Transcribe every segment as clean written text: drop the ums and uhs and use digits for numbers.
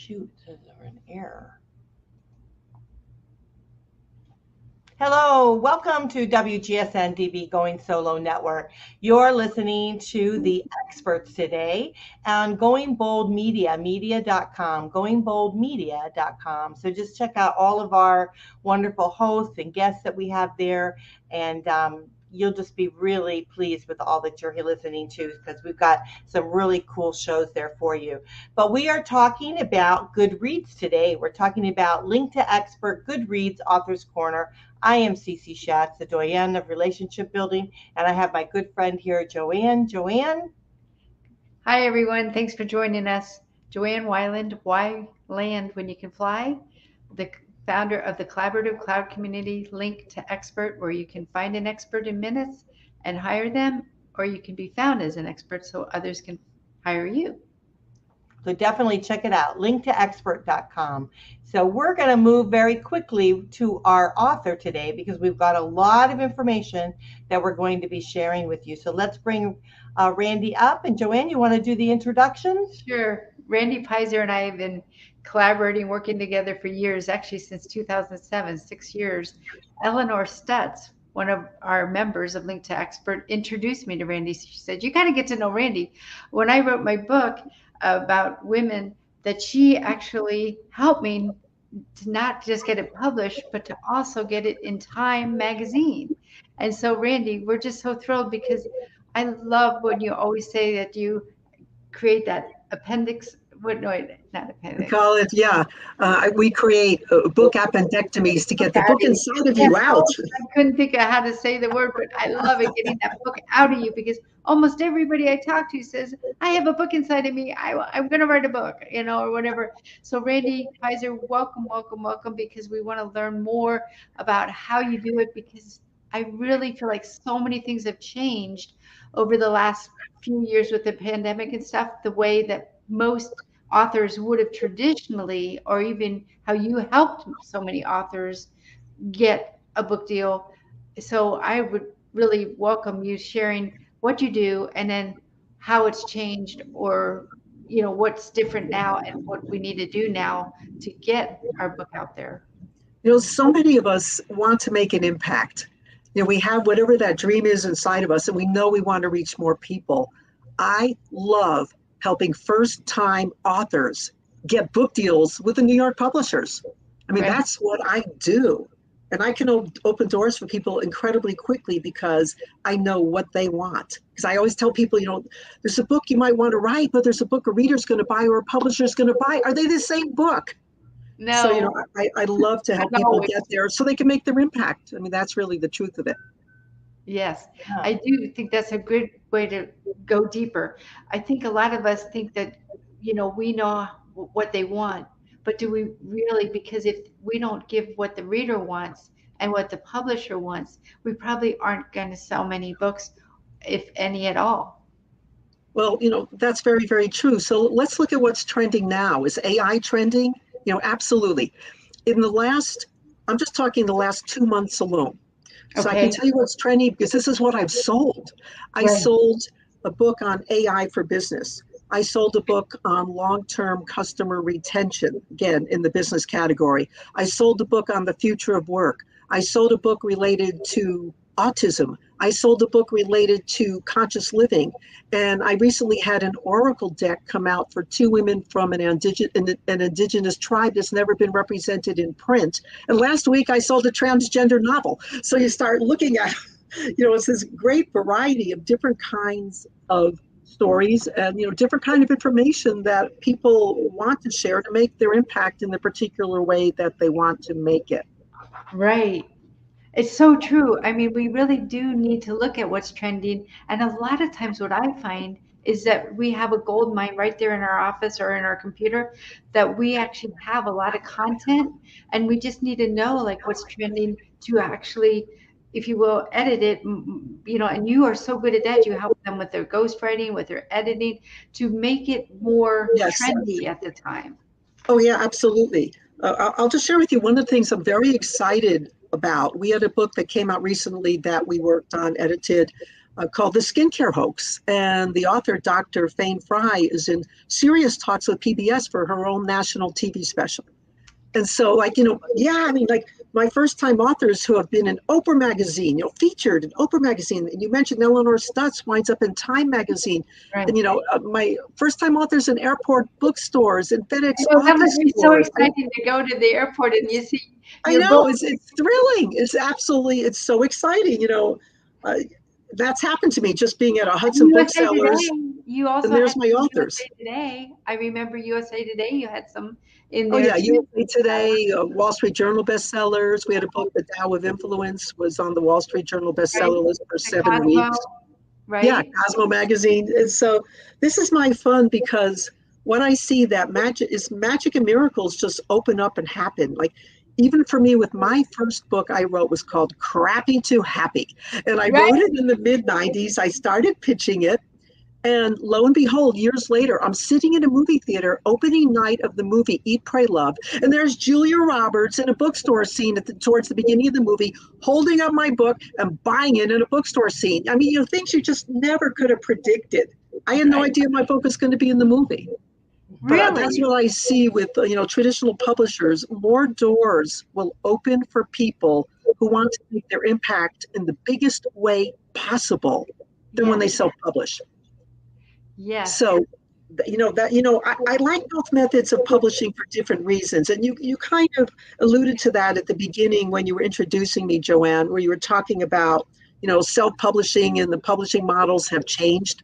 Shoot, it says there an error. Hello, welcome to WGSN-DB Going Solo Network. You're listening to the experts today on Going Bold Media, media.com, goingboldmedia.com. So just check out all of our wonderful hosts and guests that we have there, and you'll just be really pleased with all that you're listening to, because we've got some really cool shows there for you. But we are talking about Goodreads today. We're talking about LinktoEXPERT Goodreads Authors Corner. I am Cece Shatz, the doyenne of relationship building, and I have my good friend here, Joanne. Joanne? Hi, everyone. Thanks for joining us. Joanne Weiland, Why Land When You Can Fly, the founder of the collaborative cloud community LinktoEXPERT, where you can find an expert in minutes and hire them, or you can be found as an expert so others can hire you. So definitely check it out, LinktoEXPERT.com. So we're going to move very quickly to our author today, because we've got a lot of information that we're going to be sharing with you. So let's bring Randy up. And Joanne, you want to do the introductions? Sure. Randy Peyser and I have been collaborating, working together for years, actually since 2007, 6 years. Eleanor Stutz, one of our members of LinktoEXPERT, introduced me to Randy. She said, you got to get to know Randy. When I wrote my book about women, that she actually helped me to not just get it published, but to also get it in Time magazine. And so, Randy, we're just so thrilled, because I love when you always say that you create that appendix. What? No, not appendix. We call it, yeah. We create book appendectomies to get the book inside of you out. I couldn't think of how to say the word, but I love it, getting that book out of you, because almost everybody I talk to says, I have a book inside of me. I'm going to write a book, or whatever. So Randy Peyser, welcome, welcome, welcome, because we want to learn more about how you do it, because I really feel like so many things have changed over the last few years with the pandemic and stuff, the way that most authors would have traditionally, or even how you helped so many authors get a book deal. So I would really welcome you sharing what you do, and then how it's changed, or what's different now, and what we need to do now to get our book out there. So many of us want to make an impact. We have whatever that dream is inside of us, and we know we want to reach more people. I love helping first-time authors get book deals with the New York publishers. I mean, right. That's what I do. And I can open doors for people incredibly quickly, because I know what they want. Because I always tell people, there's a book you might want to write, but there's a book a reader's going to buy or a publisher's going to buy. Are they the same book? No. So, I love to help people get there so they can make their impact. I mean, that's really the truth of it. Yes, I do think that's a good way to go deeper. I think a lot of us think that, we know what they want, but do we really? Because if we don't give what the reader wants and what the publisher wants, we probably aren't going to sell many books, if any at all. Well, that's very, very true. So let's look at what's trending now. Is AI trending? Absolutely. I'm just talking the last 2 months alone. So I can tell you what's trending, because this is what I've sold. I sold a book on AI for business. I sold a book on long-term customer retention, again, in the business category. I sold a book on the future of work. I sold a book related to autism. I sold a book related to conscious living. And I recently had an oracle deck come out for 2 women from an indigenous tribe that's never been represented in print. And last week I sold a transgender novel. So you start looking at, it's this great variety of different kinds of stories and, different kind of information that people want to share to make their impact in the particular way that they want to make it. Right. It's so true. I mean, we really do need to look at what's trending. And a lot of times what I find is that we have a gold mine right there in our office or in our computer, that we actually have a lot of content, and we just need to know like what's trending to actually, if you will, edit it, and you are so good at that. You help them with their ghostwriting, with their editing, to make it more trendy at the time. Oh, yeah, absolutely. I'll just share with you one of the things I'm very excited about. We had a book that came out recently that we worked on, edited, called The Skincare Hoax. And the author, Dr. Fane Fry, is in serious talks with PBS for her own national TV special. And so, like, I mean, like my first time authors who have been in Oprah magazine, featured in Oprah magazine, and you mentioned Eleanor Stutz winds up in Time magazine. Right. And, my first time authors in airport bookstores and FedEx That must be so stores. exciting to go to the airport and you see I know, it's thrilling. It's so exciting. That's happened to me just being at a Hudson USA Booksellers. Today, you also And there's had my authors. USA Today. I remember USA Today, you had some in Oh, there. yeah, USA Today, Wall Street Journal bestsellers. We had a book, The Tao of Influence, was on the Wall Street Journal bestseller list for 7 Cosmo, weeks. right? Yeah, Cosmo magazine. And so this is my fun because what I see that magic and miracles just open up and happen. Like even for me with my first book I wrote was called Crappy to Happy. And I wrote it in the mid-90s. I started pitching it. And lo and behold, years later, I'm sitting in a movie theater, opening night of the movie Eat, Pray, Love. And there's Julia Roberts in a bookstore scene towards the beginning of the movie, holding up my book and buying it in a bookstore scene. I mean, things you just never could have predicted. I had no idea my book was going to be in the movie. Really? But that's what I see with traditional publishers. More doors will open for people who want to make their impact in the biggest way possible than when they self-publish. Yes. So, I like both methods of publishing for different reasons. And you kind of alluded to that at the beginning when you were introducing me, Joanne, where you were talking about, self-publishing and the publishing models have changed.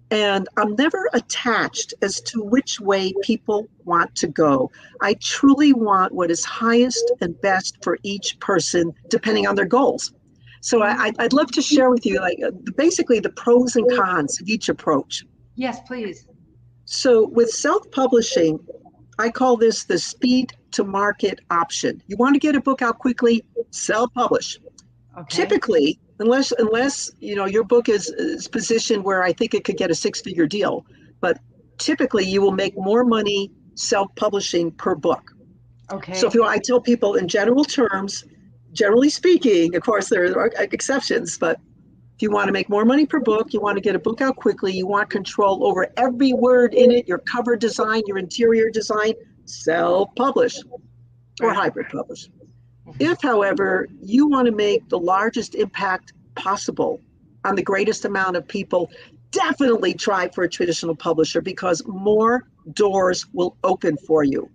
And I'm never attached as to which way people want to go. I truly want what is highest and best for each person, depending on their goals. So I'd love to share with you, basically the pros and cons of each approach. Yes, please. So with self-publishing, I call this the speed to market option. You want to get a book out quickly, self-publish. Okay. Typically, unless your book is positioned where I think it could get a 6-figure deal, but typically you will make more money self-publishing per book. Okay. So I tell people in general terms, generally speaking, of course there are exceptions, but if you want to make more money per book, you want to get a book out quickly, you want control over every word in it, your cover design, your interior design, self-publish or hybrid publish. If, however, you want to make the largest impact possible on the greatest amount of people, definitely try for a traditional publisher because more doors will open for you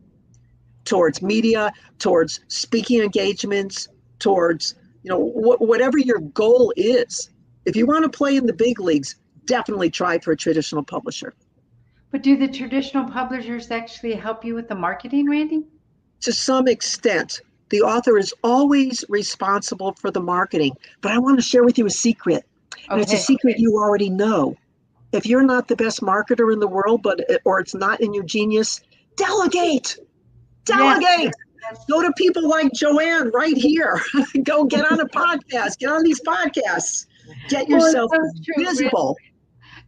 towards media, towards speaking engagements, towards, whatever your goal is. If you want to play in the big leagues, definitely try for a traditional publisher. But do the traditional publishers actually help you with the marketing, Randy? To some extent. The author is always responsible for the marketing, but I want to share with you a secret. And it's a secret you already know. If you're not the best marketer in the world, or it's not in your genius, delegate. Delegate. Yes. Go to people like Joanne right here. Go get on a podcast. Get on these podcasts. Get yourself visible.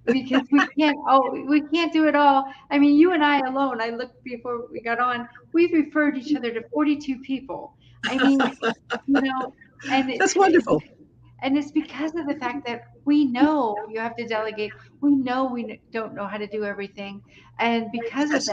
Because we can't do it all. I mean, you and I alone, I looked before we got on, we've referred each other to 42 people. I mean, and that's wonderful. And it's because of the fact that we know you have to delegate. We know we don't know how to do everything. And because of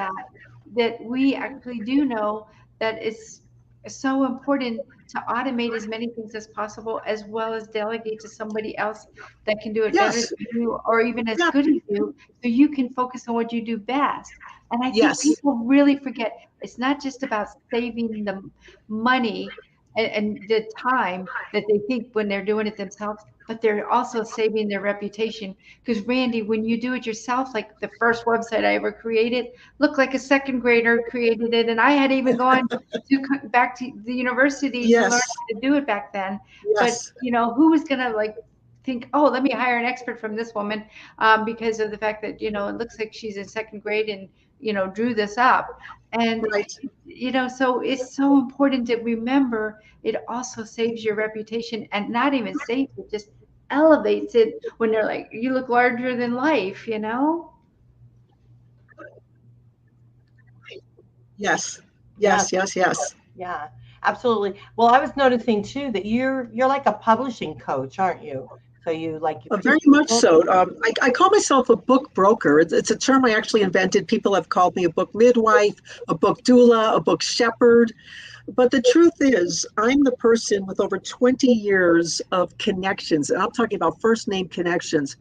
that we actually do know that it's so important to automate as many things as possible, as well as delegate to somebody else that can do it better than you, or even as good as you, so you can focus on what you do best. And I think people really forget, it's not just about saving the money and the time that they think when they're doing it themselves, but they're also saving their reputation. Because Randy, when you do it yourself, like the first website I ever created looked like a second grader created it, and I had even gone back to the university to learn how to do it back then. But who was gonna think, oh, let me hire an expert from this woman, because of the fact that it looks like she's in second grade and drew this up. And so it's so important to remember it also saves your reputation, and not even saves it, just elevates it when they're like, you look larger than life, Yes. Yeah, absolutely. Well, I was noticing too that you're like a publishing coach, aren't you? So you like Very much so. I call myself a book broker. It's a term I actually invented. People have called me a book midwife, a book doula, a book shepherd. But the truth is, I'm the person with over 20 years of connections, and I'm talking about first name connections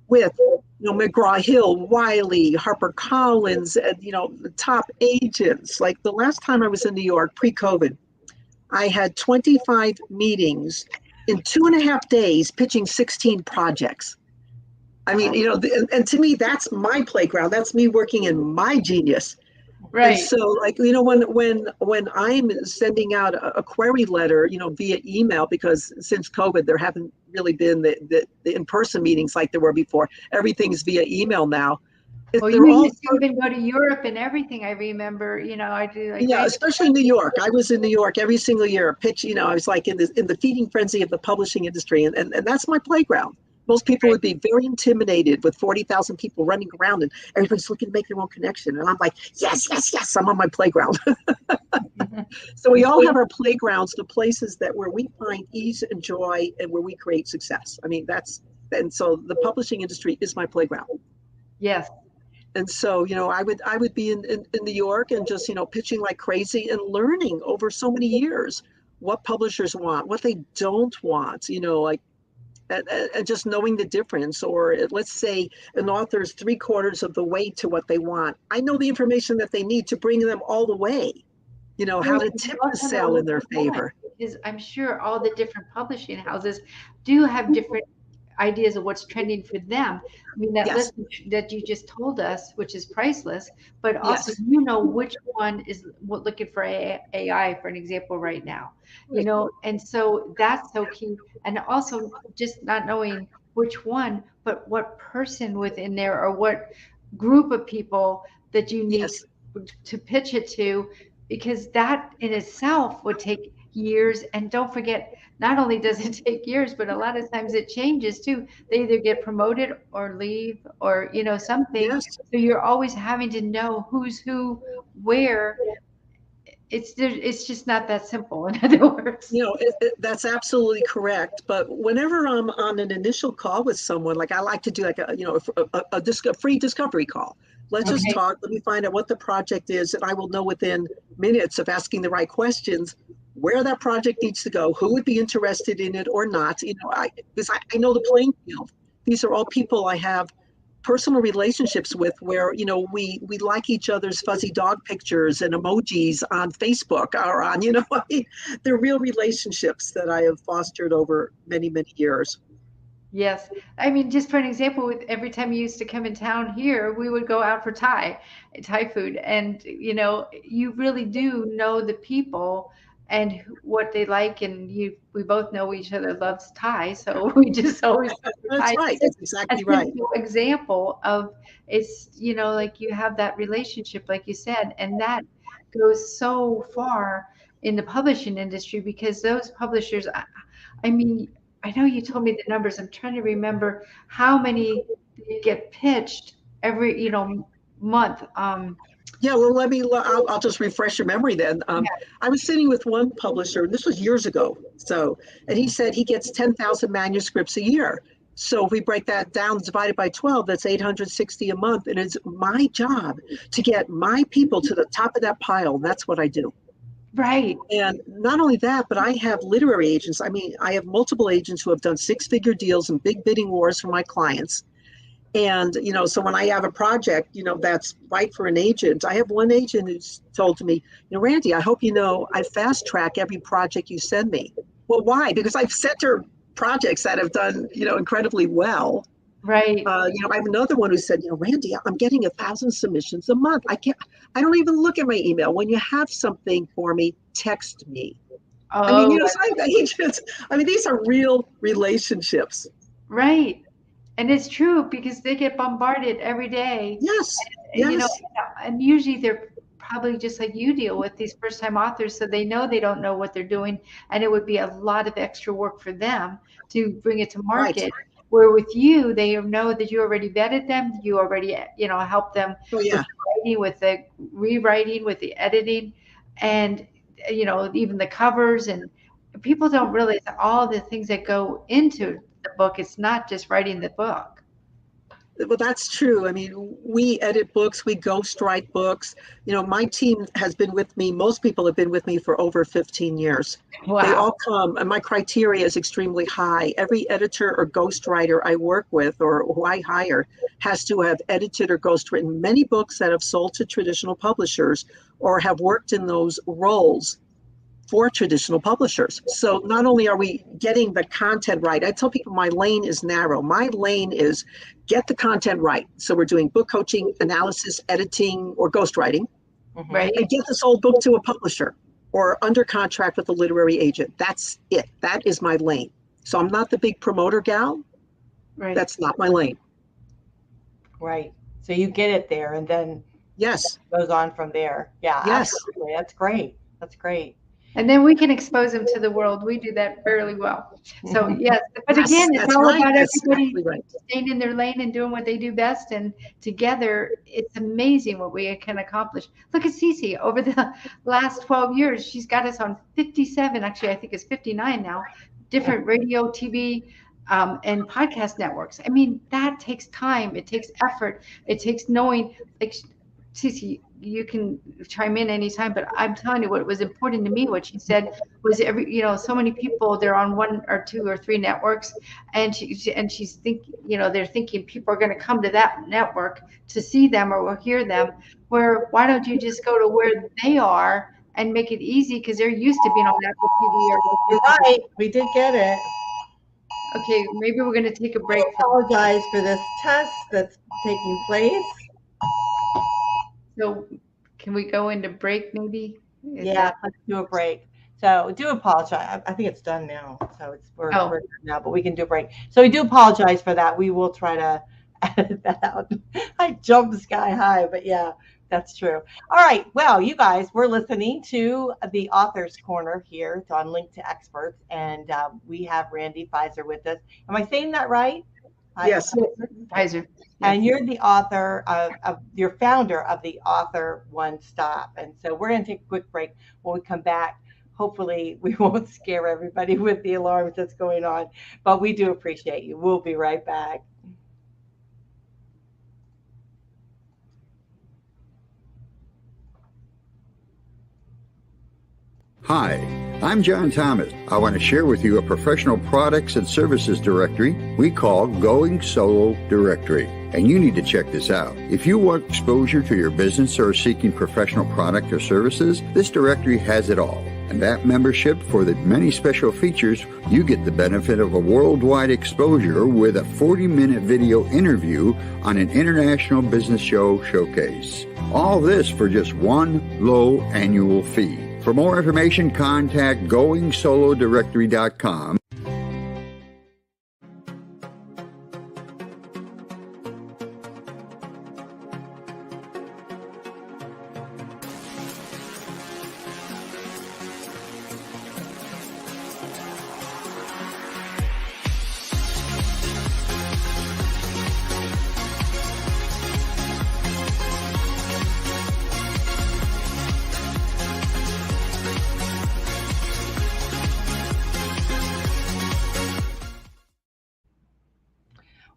with McGraw-Hill, Wiley, HarperCollins, and the top agents. Like the last time I was in New York pre-COVID, I had 25 meetings in 2.5 days pitching 16 projects. I mean, and to me, that's my playground. That's me working in my genius. Right. And so, like, when I'm sending out a query letter, via email, because since COVID, there haven't really been the in-person meetings like there were before. Everything's via email now. Well, you used to even go to Europe and everything. I remember, I do like especially New York. I was in New York every single year. Pitch, I was like in the feeding frenzy of the publishing industry, and that's my playground. Most people would be very intimidated with 40,000 people running around and everybody's looking to make their own connection. And I'm like, yes, I'm on my playground. So we all have our playgrounds, the places where we find ease and joy and where we create success. I mean, and so the publishing industry is my playground. Yes. And so, I would be in New York and just, pitching like crazy and learning over so many years what publishers want, what they don't want, like, and just knowing the difference. Or let's say an author's 3/4 of the way to what they want. I know the information that they need to bring them all the way, how to tip the sale in their favor. Because I'm sure all the different publishing houses do have different ideas of what's trending for them. I mean, that list that you just told us, which is priceless, but also which one is looking for AI, for an example, right now, and so that's so key. And also just not knowing which one, but what person within there or what group of people that you need to pitch it to, because that in itself would take years. And don't forget, not only does it take years, but a lot of times it changes too. They either get promoted or leave or, something. Yes. So you're always having to know who's who, where. It's just not that simple, in other words. That's absolutely correct. But whenever I'm on an initial call with someone, like I like to do like a free discovery call. Let's just talk. Let me find out what the project is, and I will know within minutes of asking the right questions where that project needs to go, who would be interested in it or not. Because I know the playing field. These are all people I have personal relationships with, where we like each other's fuzzy dog pictures and emojis on Facebook or on they're real relationships that I have fostered over many years. Yes. I mean, just for an example, with every time you used to come in town here, we would go out for Thai food. And, you really do know the people and what they like. And we both know each other loves Thai. So we just always go for That's Thai. right. That's exactly right. Example of it's, like you have that relationship, like you said, and that goes so far in the publishing industry, because those publishers, I mean, I know you told me the numbers. I'm trying to remember how many get pitched every, month. Yeah, well, I'll just refresh your memory then. I was sitting with one publisher, and this was years ago. And he said he gets 10,000 manuscripts a year. So if we break that down, divided by 12, that's 860 a month. And it's my job to get my people to the top of that pile. And that's what I do. Right. And not only that, but I have literary agents. I mean, I have multiple agents who have done 6-figure deals and big bidding wars for my clients. And, so when I have a project, that's right for an agent, I have one agent who's told to me, Randy, I hope I fast track every project you send me. Well, why? Because I've sent her projects that have done, incredibly well. Right. I have another one who said, Randy, I'm getting 1,000 submissions a month. I don't even look at my email. When you have something for me, text me. Oh, these are real relationships. Right. And it's true, because they get bombarded every day. Yes. And usually they're probably just like you deal with these first-time authors, so they don't know what they're doing, and it would be a lot of extra work for them to bring it to market. Right. Where with you, they know that you already vetted them, you already helped them with the rewriting, with the editing, and even the covers. And people don't realize all the things that go into the book. It's not just writing the book. Well, that's true. I mean, we edit books, we ghostwrite books. My team has been with me, most people have been with me for over 15 years. Wow. They all come, and my criteria is extremely high. Every editor or ghostwriter I work with or who I hire has to have edited or ghostwritten many books that have sold to traditional publishers or have worked in those roles for traditional publishers. So not only are we getting the content right, I tell people my lane is narrow. My lane is get the content right. So we're doing book coaching, analysis, editing, or ghostwriting, Right. and get this old book to a publisher or under contract with a literary agent. That's it. That is my lane. So I'm not the big promoter gal. Right. That's not my lane. Right. So you get it there, and then Yes. it goes on from there. Yeah. Yes. Absolutely. That's great. That's great. And then we can expose them to the world. We do that fairly well. So yes, but Yes, again, it's that's all right. about That's everybody exactly right. staying in their lane and doing what they do best. And together, it's amazing what we can accomplish. Look at Cece. Over the last 12 years, she's got us on 57, actually, I think it's 59 now, different radio, TV, and podcast networks. I mean, that takes time. It takes effort. It takes knowing, like, Cece, you can chime in anytime, but I'm telling you what was important to me, what she said was so many people, they're on 1 or 2 or 3 networks, and she's thinking, they're thinking people are going to come to that network to see them or hear them, where why don't you just go to where they are and make it easy, because they're used to being on Apple TV You're right. We did get it. Okay, maybe we're going to take a break. I apologize for this test that's taking place. So can we go into break maybe? Yeah, let's do a break. So do apologize. I think it's done now. So we're done now, but we can do a break. So we do apologize for that. We will try to edit that out. I jumped sky high, but yeah, that's true. All right. Well, you guys, we're listening to the Author's Corner here on Link to Experts, and we have Randy Peyser with us. Am I saying that right? Yes. Peyser. And you're the author you're founder of the Author One Stop. And so we're going to take a quick break. When we come back, hopefully we won't scare everybody with the alarms that's going on, but we do appreciate you. We'll be right back. Hi, I'm John Thomas. I want to share with you a professional products and services directory we call Going Solo Directory, and you need to check this out. If you want exposure to your business or are seeking professional product or services, this directory has it all. And that membership, for the many special features, you get the benefit of a worldwide exposure with a 40-minute video interview on an international business show showcase. All this for just one low annual fee. For more information, contact GoingSoloDirectory.com.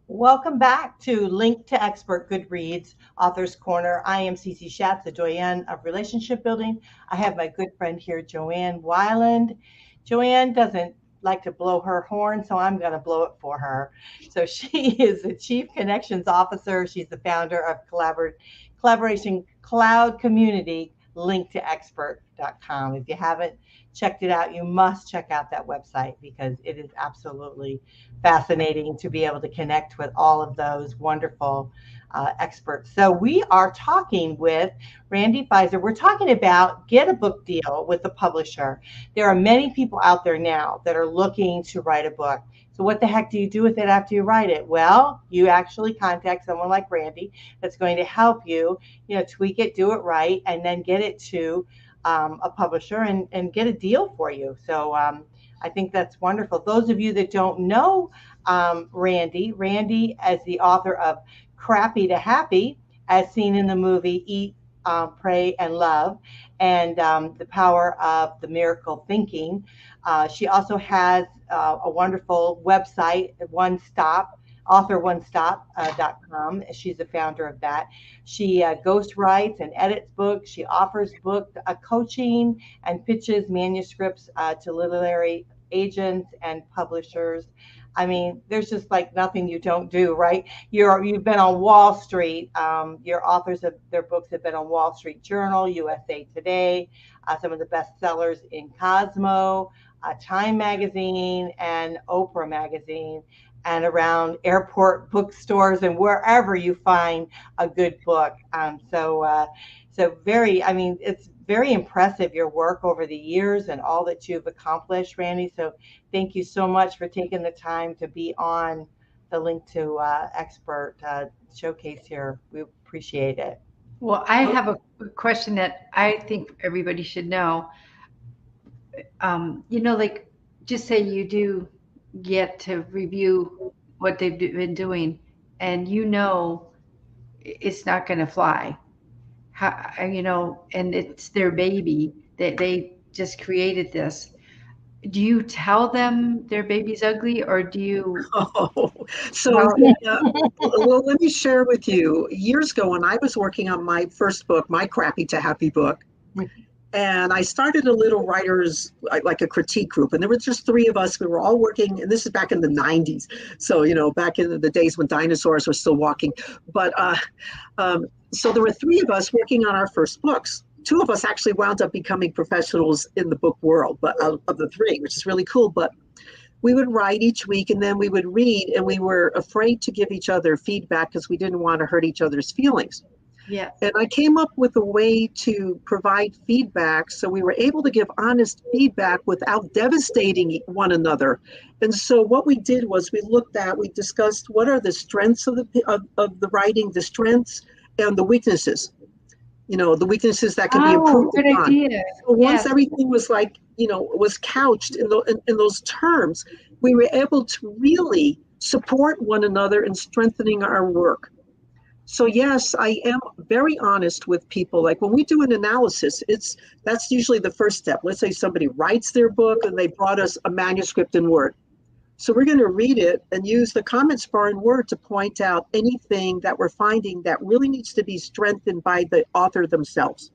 Welcome back to Link to Expert Goodreads Author's Corner. I am Cece Shatz, the Joanne of Relationship Building. I have my good friend here, Joanne Weiland. Joanne doesn't like to blow her horn, so I'm going to blow it for her. So she is the Chief Connections Officer. She's the founder of Collaboration Cloud Community, LinktoEXPERT.com. If you haven't checked it out, you must check out that website because it is absolutely fascinating to be able to connect with all of those wonderful experts. So we are talking with Randy Peyser. We're talking about get a book deal with the publisher. There are many people out there now that are looking to write a book. So what the heck do you do with it after you write it? Well, you actually contact someone like Randy that's going to help you, tweak it, do it right, and then get it to a publisher and get a deal for you. So I think that's wonderful. Those of you that don't know Randy as the author of Crappy to Happy, as seen in the movie Eat, Pray, and Love, and The Power of the Miracle Thinking. She also has a wonderful website, One Stop, author1stop.com. She's the founder of that. She ghostwrites and edits books. She offers book coaching and pitches manuscripts to literary agents and publishers. I mean, there's just like nothing you don't do, right? You've been on Wall Street. Your authors of their books have been on Wall Street Journal, USA Today, some of the bestsellers in Cosmo, Time Magazine, and Oprah Magazine, and around airport bookstores and wherever you find a good book. So very, I mean, it's very impressive, your work over the years and all that you've accomplished, Randy. So thank you so much for taking the time to be on the Link to Expert showcase here. We appreciate it. Well, I have a question that I think everybody should know. Like, just say you do get to review what they've been doing, and it's not going to fly. And it's their baby, that they just created this. Do you tell them their baby's ugly, or do you? Well, let me share with you. Years ago, when I was working on my first book, My Crappy to Happy book, and I started a little writers, like a critique group, and there were just 3 of us. We were all working, and this is back in the 90s. So, back in the days when dinosaurs were still walking. But so there were 3 of us working on our first books. 2 of us actually wound up becoming professionals in the book world, but of the 3, which is really cool. But we would write each week, and then we would read, and we were afraid to give each other feedback because we didn't want to hurt each other's feelings. Yeah. And I came up with a way to provide feedback so we were able to give honest feedback without devastating one another. And so what we did was we discussed what are the strengths of the writing, the strengths and the weaknesses. The weaknesses that can be improved good upon. idea. So once everything was was couched in those terms, we were able to really support one another in strengthening our work. So yes, I am very honest with people. Like when we do an analysis, that's usually the first step. Let's say somebody writes their book and they brought us a manuscript in Word. So we're going to read it and use the comments bar in Word to point out anything that we're finding that really needs to be strengthened by the author themselves.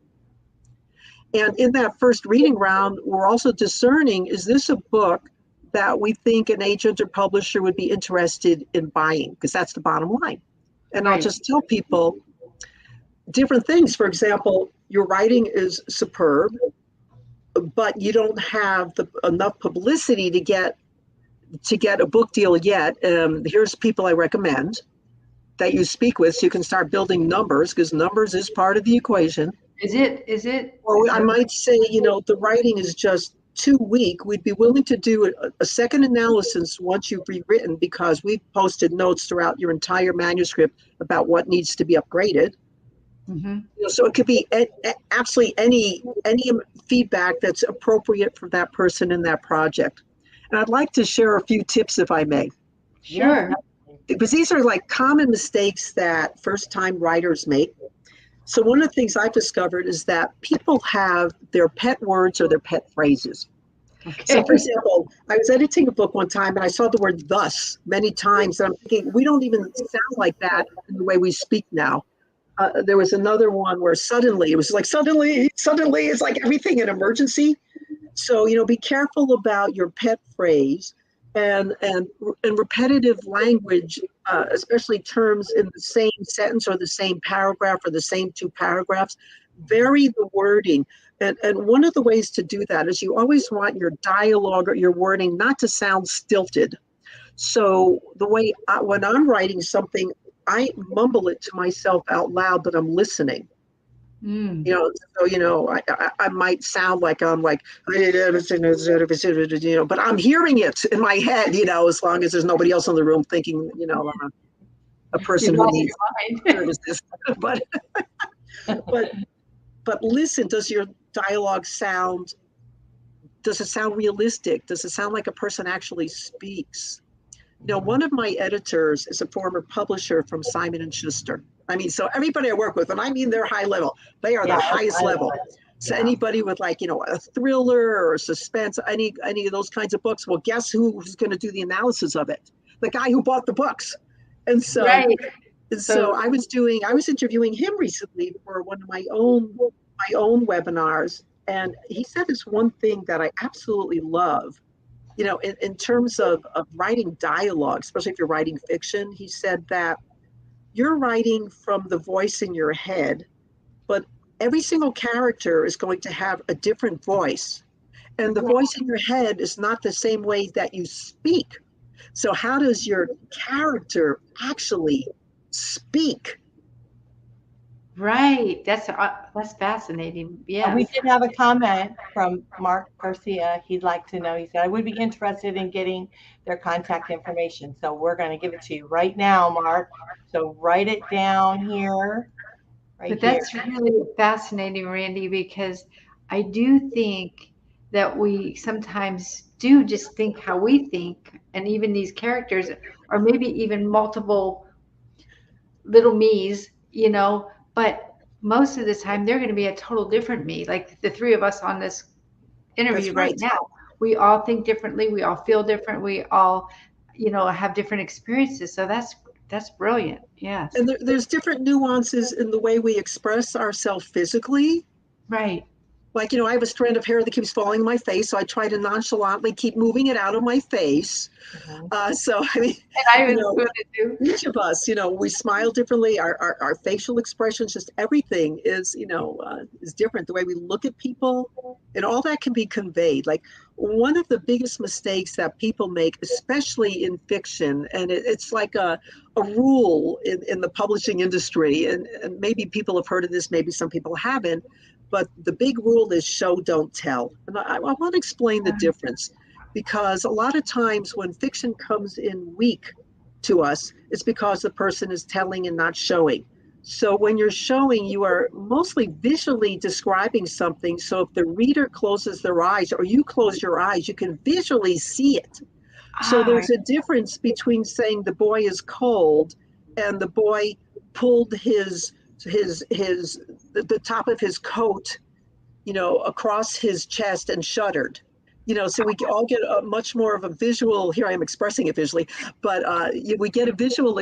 And in that first reading round, we're also discerning, is this a book that we think an agent or publisher would be interested in buying? Because that's the bottom line. And I'll just tell people different things. For example, your writing is superb, but you don't have enough publicity to get a book deal yet. Here's people I recommend that you speak with so you can start building numbers, because numbers is part of the equation. Is it? Or I might say, the writing is just too weak. We'd be willing to do a second analysis once you've rewritten, because we've posted notes throughout your entire manuscript about what needs to be upgraded. Mm-hmm. So it could be absolutely any feedback that's appropriate for that person in that project. And I'd like to share a few tips, if I may. Sure. Because these are like common mistakes that first-time writers make. So one of the things I've discovered is that people have their pet words or their pet phrases. Okay. So for example, I was editing a book one time and I saw the word thus many times. And I'm thinking, we don't even sound like that in the way we speak now. There was another one where suddenly, it was like suddenly, it's like everything an emergency. So, be careful about your pet phrase and repetitive language, especially terms in the same sentence or the same paragraph or the same 2 paragraphs. Vary the wording. And one of the ways to do that is you always want your dialogue or your wording not to sound stilted. So the way when I'm writing something, I mumble it to myself out loud, but I'm listening. I might sound like I'm like, but I'm hearing it in my head, as long as there's nobody else in the room thinking, I'm a person who needs services. But listen, does your dialogue sound realistic? Does it sound like a person actually speaks? One of my editors is a former publisher from Simon & Schuster. I mean, so everybody I work with, and I mean they're high level, they are the highest level. So anybody with like, a thriller or suspense, any of those kinds of books, well, guess who's going to do the analysis of it? The guy who bought the books. And so, I was interviewing him recently for one of my own webinars. And he said this one thing that I absolutely love, in terms of writing dialogue, especially if you're writing fiction. He said that you're writing from the voice in your head, but every single character is going to have a different voice. And the voice in your head is not the same way that you speak. So how does your character actually speak? Right. That's fascinating. Yeah. We did have a comment from Mark Garcia. He'd like to know, he said, I would be interested in getting their contact information. So we're going to give it to you right now, Mark. So write it down here. But that's really fascinating, Randy, because I do think that we sometimes do just think how we think, and even these characters, or maybe even multiple little me's, but most of the time they're going to be a total different me. Like the three of us on this interview right now, we all think differently, we all feel different, we all, have different experiences. So that's brilliant. Yes. And there's different nuances in the way we express ourselves physically. Right. Like, I have a strand of hair that keeps falling in my face, so I try to nonchalantly keep moving it out of my face. So, I mean, each of us, we smile differently. Our facial expressions, just everything is different. The way we look at people, and all that can be conveyed. Like, one of the biggest mistakes that people make, especially in fiction, and it's like a rule in the publishing industry, and maybe people have heard of this, maybe some people haven't, but the big rule is show, don't tell. And I want to explain the difference, because a lot of times when fiction comes in weak to us, it's because the person is telling and not showing. So when you're showing, you are mostly visually describing something. So if the reader closes their eyes or you close your eyes, you can visually see it. So there's a difference between saying the boy is cold and the boy pulled the top of his coat, across his chest and shuddered. So we all get a much more of a visual, here I am expressing it visually, but we get a visual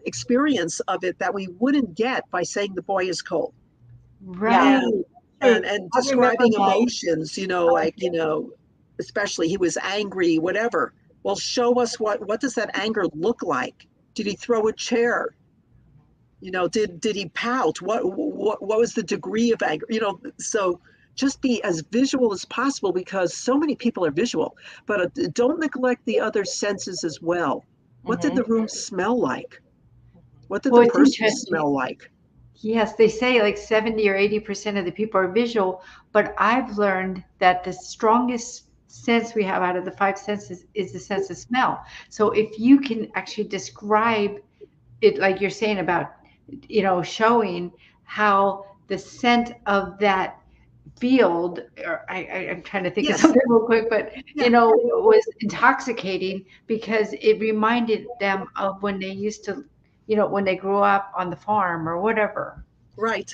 experience of it that we wouldn't get by saying the boy is cold. Right. And describing emotions, especially he was angry, whatever. Well, show us what does that anger look like? Did he throw a chair? Did he pout? What was the degree of anger? So just be as visual as possible, because so many people are visual, but don't neglect the other senses as well. What did the room smell like? What did the person smell like? Yes, they say like 70 or 80% of the people are visual, but I've learned that the strongest sense we have out of the five senses is the sense of smell. So if you can actually describe it, like you're saying about, showing how the scent of that field, or I'm trying to think of something real quick, but was intoxicating because it reminded them of when they used to, when they grew up on the farm or whatever. Right.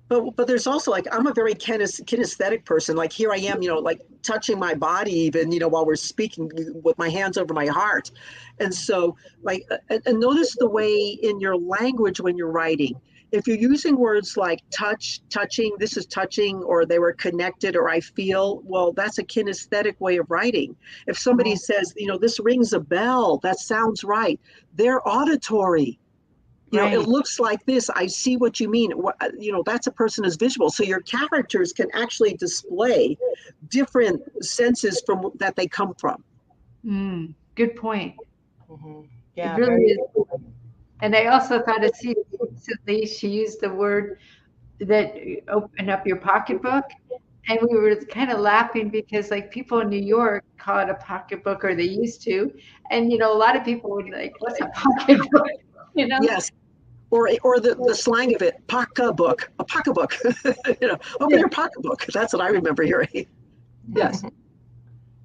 But there's also, like, I'm a very kinesthetic person. Like, here I am, like touching my body even, while we're speaking with my hands over my heart. And so, like, and notice the way in your language when you're writing. If you're using words like touching, this is touching, or they were connected, or I feel, well, that's a kinesthetic way of writing. If somebody says, this rings a bell, that sounds right, they're auditory. It looks like this. I see what you mean. That's a person who's visual. So your characters can actually display different senses from that they come from. Good point. Yeah, it really is. And I also thought of Cece recently, she used the word that open up your pocketbook. And we were kind of laughing because, like, people in New York call it a pocketbook, or they used to. And, a lot of people would like, what's a pocketbook? Yes. Or the slang of it, pocketbook, a pocketbook. Open your pocketbook. That's what I remember hearing. Yes.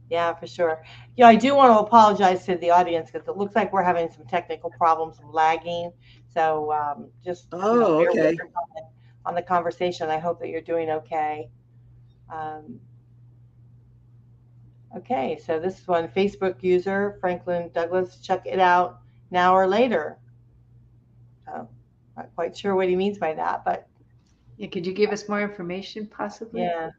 Yeah, for sure. I do want to apologize to the audience because it looks like we're having some technical problems, some lagging. So just okay. the conversation. I hope that you're doing okay. Okay, so this one, Facebook user Franklin Douglas, check it out now or later. Not quite sure what he means by that, but Yeah, could you give us more information, possibly? yeah,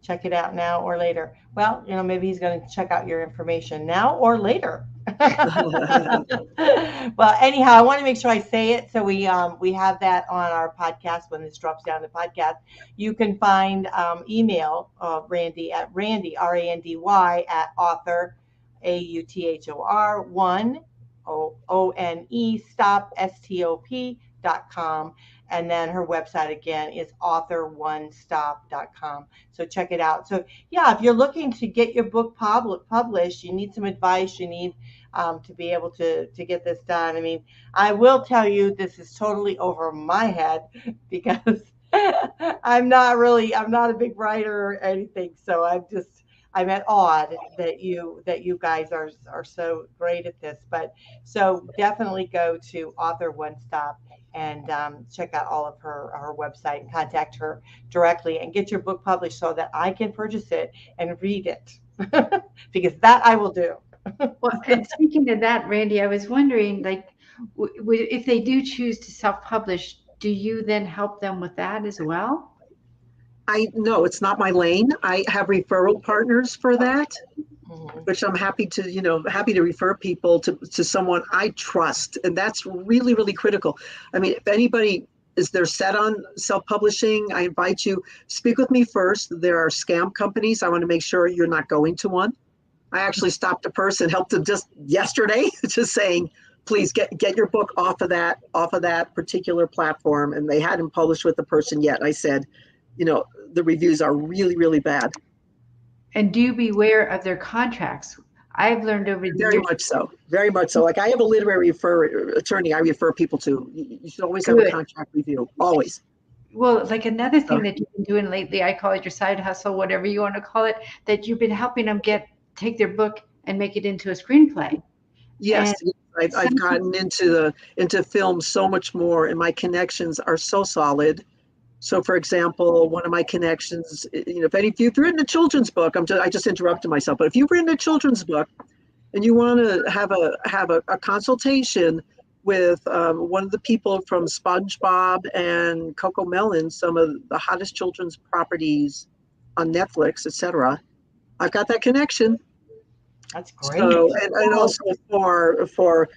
check it out now or later. Well, maybe he's going to check out your information now or later. Well, anyhow, I want to make sure I say it so we have that on our podcast when this drops down the podcast. You can find email Randy at Randy Randy at author AUTHOR 1 ONE stop.com. And then her website again is author1stop.com. So check it out. So yeah, if you're looking to get your book published, you need some advice, you need to be able to get this done. I mean, I will tell you, this is totally over my head because I'm not a big writer or anything. So I'm at awe that you guys are so great at this. But so definitely go to Author One Stop and check out all of her website and contact her directly and get your book published so that I can purchase it and read it because that I will do. Well, and speaking of that, Randy, I was wondering, like, if they do choose to self-publish, do you then help them with that as well? No, it's not my lane. I have referral partners for that, which I'm happy to refer people to someone I trust. And that's really, really critical. I mean, if anybody they're set on self-publishing, I invite you, speak with me first. There are scam companies. I want to make sure you're not going to one. I actually stopped a person, helped them just yesterday, just saying, please get your book off of that particular platform. And they hadn't published with the person yet. I said, the reviews are really, really bad. And do beware of their contracts. I've learned over the years. Very much so. Like I have a literary attorney I refer people to. You should always have a contract review, always. Well, like another thing that you've been doing lately, I call it your side hustle, whatever you want to call it, that you've been helping them take their book and make it into a screenplay. Yes, I've gotten into film so much more, and my connections are so solid. So, for example, one of my connections, if you've written a children's book, I just interrupted myself, but if you've written a children's book and you want to have a consultation with one of the people from SpongeBob and Coco Melon, some of the hottest children's properties on Netflix, etc., I've got that connection. That's great. So, and also for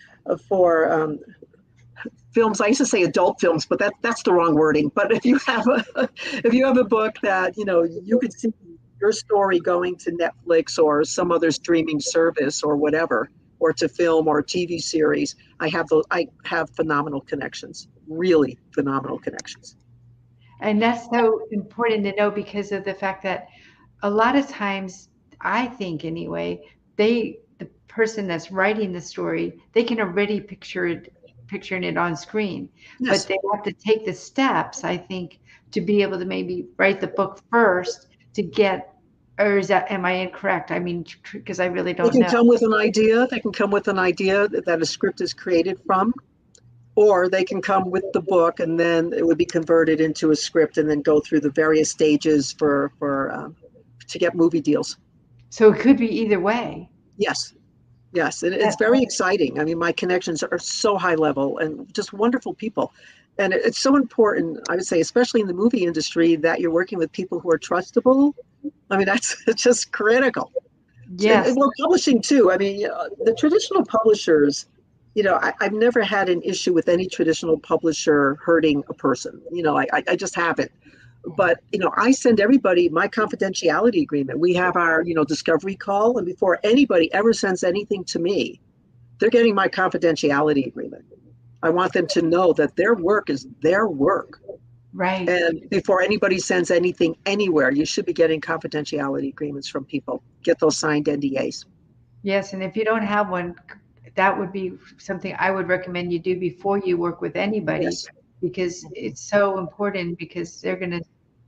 films, I used to say adult films, but that's the wrong wording. But if you have a book that you could see your story going to Netflix or some other streaming service or whatever, or to film or TV series, I have phenomenal connections, really phenomenal connections. And that's so important to know because of the fact that a lot of times, I think anyway, the person that's writing the story, they can already picturing it on screen, yes. But they have to take the steps, I think, to be able to maybe write the book first to get, or am I incorrect? I mean, because I really don't know. They can come with an idea. They can come with an idea that a script is created from, or they can come with the book and then it would be converted into a script and then go through the various stages to get movie deals. So it could be either way. Yes. And it's very exciting. I mean, my connections are so high level and just wonderful people. And it's so important, I would say, especially in the movie industry, that you're working with people who are trustable. I mean, it's just critical. Yes. And well, publishing too. I mean, the traditional publishers, I've never had an issue with any traditional publisher hurting a person. I just haven't. But, I send everybody my confidentiality agreement. We have our, discovery call. And before anybody ever sends anything to me, they're getting my confidentiality agreement. I want them to know that their work is their work. Right. And before anybody sends anything anywhere, you should be getting confidentiality agreements from people. Get those signed NDAs. Yes. And if you don't have one, that would be something I would recommend you do before you work with anybody. Yes. Because it's so important because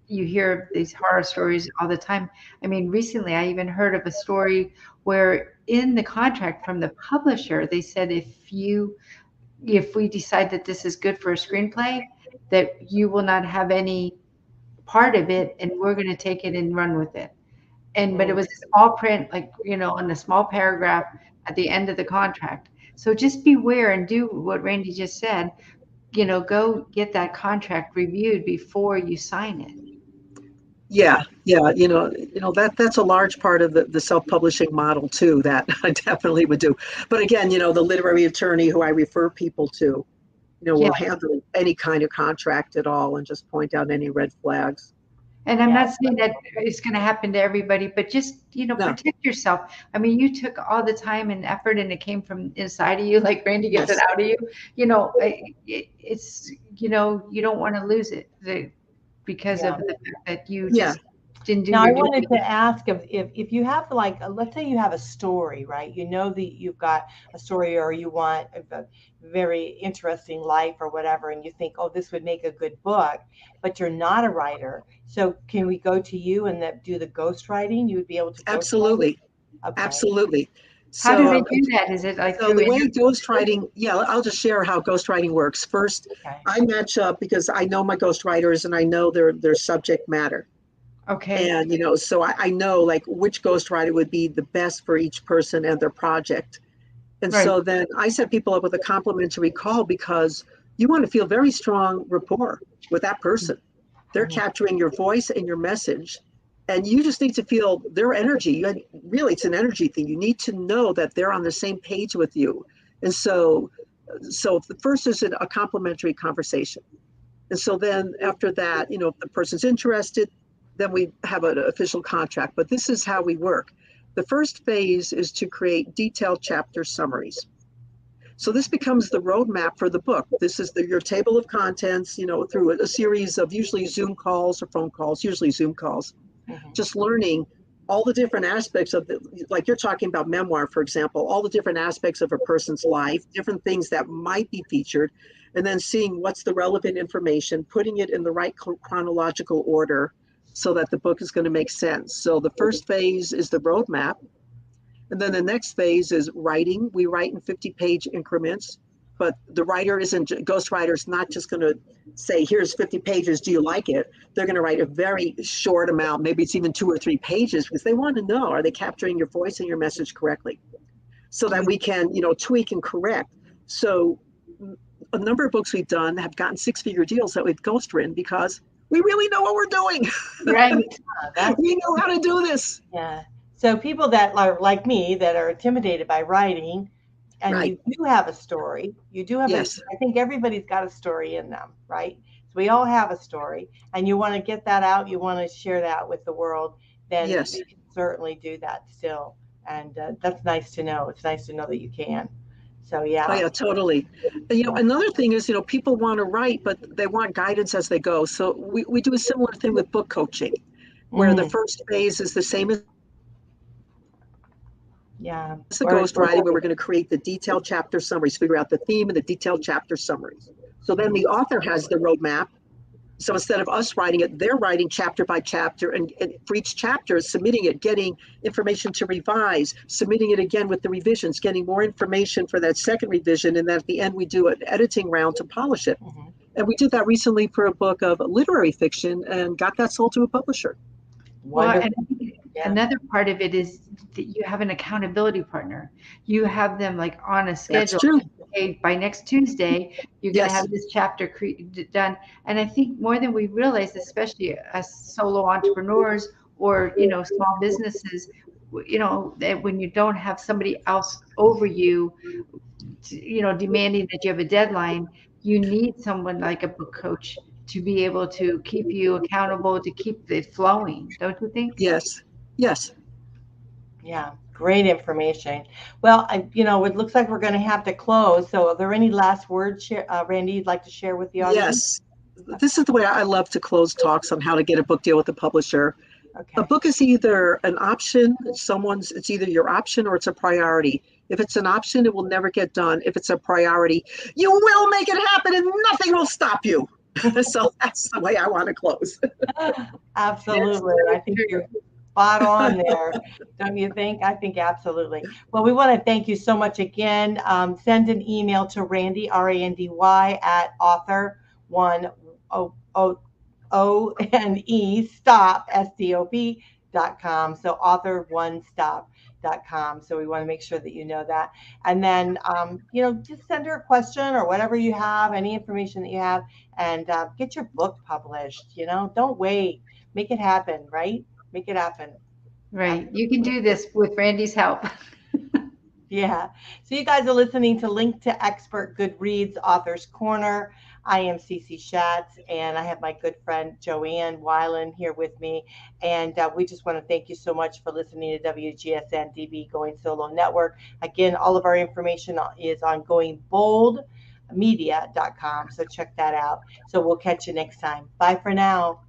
you hear these horror stories all the time. I mean, recently I even heard of a story where in the contract from the publisher, they said, if we decide that this is good for a screenplay, that you will not have any part of it, and we're going to take it and run with it. But it was a small print, like, in a small paragraph at the end of the contract. So just beware and do what Randy just said, go get that contract reviewed before you sign it. Yeah, that's a large part of the self-publishing model too, that I definitely would do. But again, the literary attorney who I refer people to, will handle any kind of contract at all and just point out any red flags. And I'm not saying that it's going to happen to everybody, but just, protect yourself. I mean, you took all the time and effort and it came from inside of you, like Randy gets it out of you. It's, you don't want to lose it because of the fact that you just didn't do Now, I your wanted duty. to ask if you have, like, let's say you have a story, right? You know that you've got a story, or you want a very interesting life or whatever, and you think, oh, this would make a good book, but you're not a writer. So can we go to you and do the ghostwriting? You would be able to Absolutely. Okay. Absolutely. How So, do they do that? Is it like so through the way interviews? ghostwriting, I'll just share how ghostwriting works. First, I match up because I know my ghostwriters and I know their subject matter. Okay. And, so I know like which ghostwriter would be the best for each person and their project. And so then I set people up with a complimentary call because you want to feel very strong rapport with that person. They're capturing your voice and your message, and you just need to feel their energy. Really, it's an energy thing. You need to know that they're on the same page with you. And so the first is a complimentary conversation. And so then after that, if the person's interested, then we have an official contract. But this is how we work. The first phase is to create detailed chapter summaries. So this becomes the roadmap for the book. This is your table of contents, through a series of usually Zoom calls or phone calls, usually Zoom calls, just learning all the different aspects of like you're talking about memoir, for example, all the different aspects of a person's life, different things that might be featured, and then seeing what's the relevant information, putting it in the right chronological order so that the book is going to make sense. So the first phase is the roadmap. And then the next phase is writing. We write in 50-page increments, but the ghostwriter is not just going to say, here's 50 pages, do you like it? They're going to write a very short amount, maybe it's even 2 or 3 pages, because they want to know, are they capturing your voice and your message correctly? So that we can, tweak and correct. So a number of books we've done have gotten 6-figure deals that we've ghostwritten because we really know what we're doing. Right. We know how to do this. Yeah. So people that are like me, that are intimidated by writing, and you do have a story, you do have I think everybody's got a story in them, right? So we all have a story, and you want to get that out, you want to share that with the world, then you can certainly do that still. And that's nice to know. It's nice to know that you can. So, yeah. Oh, yeah, totally. Another thing is, people want to write, but they want guidance as they go. So we do a similar thing with book coaching, where the first phase is the same as the ghostwriting, where we're going to create the detailed chapter summaries, figure out the theme and the detailed chapter summaries. So then the author has the roadmap. So instead of us writing it, they're writing chapter by chapter, and for each chapter, submitting it, getting information to revise, submitting it again with the revisions, getting more information for that second revision, and then at the end we do an editing round to polish it. And we did that recently for a book of literary fiction and got that sold to a publisher. Well, and another part of it is that you have an accountability partner. You have them like on a schedule. That's true. Okay, by next Tuesday, you're going to have this chapter done. And I think more than we realize, especially as solo entrepreneurs or, small businesses, that when you don't have somebody else over you, demanding that you have a deadline, you need someone like a book coach to be able to keep you accountable, to keep it flowing, don't you think? Yes. Yeah, great information. Well, it looks like we're going to have to close. So are there any last words, Randy, you'd like to share with the audience? Yes. This is the way I love to close talks on how to get a book deal with a publisher. Okay. A book is either an option, it's either your option or it's a priority. If it's an option, it will never get done. If it's a priority, you will make it happen and nothing will stop you. So that's the way I want to close. Absolutely. I think you're spot on there. Don't you think? I think absolutely. Well, we want to thank you so much again. Send an email to Randy, RANDY, at author1 stop, STOP.com. So author1stop.com. So we want to make sure that you know that. And then, just send her a question or whatever you have, any information that you have, and get your book published. Don't wait. Make it happen, right? Make it happen. Right. You can do this with Randy's help. Yeah. So you guys are listening to Link to Expert Goodreads Author's Corner. I am Cece Shatz, and I have my good friend Joanne Weiland here with me. And we just want to thank you so much for listening to WGSN-DB Going Solo Network. Again, all of our information is on goingboldmedia.com. So check that out. So we'll catch you next time. Bye for now.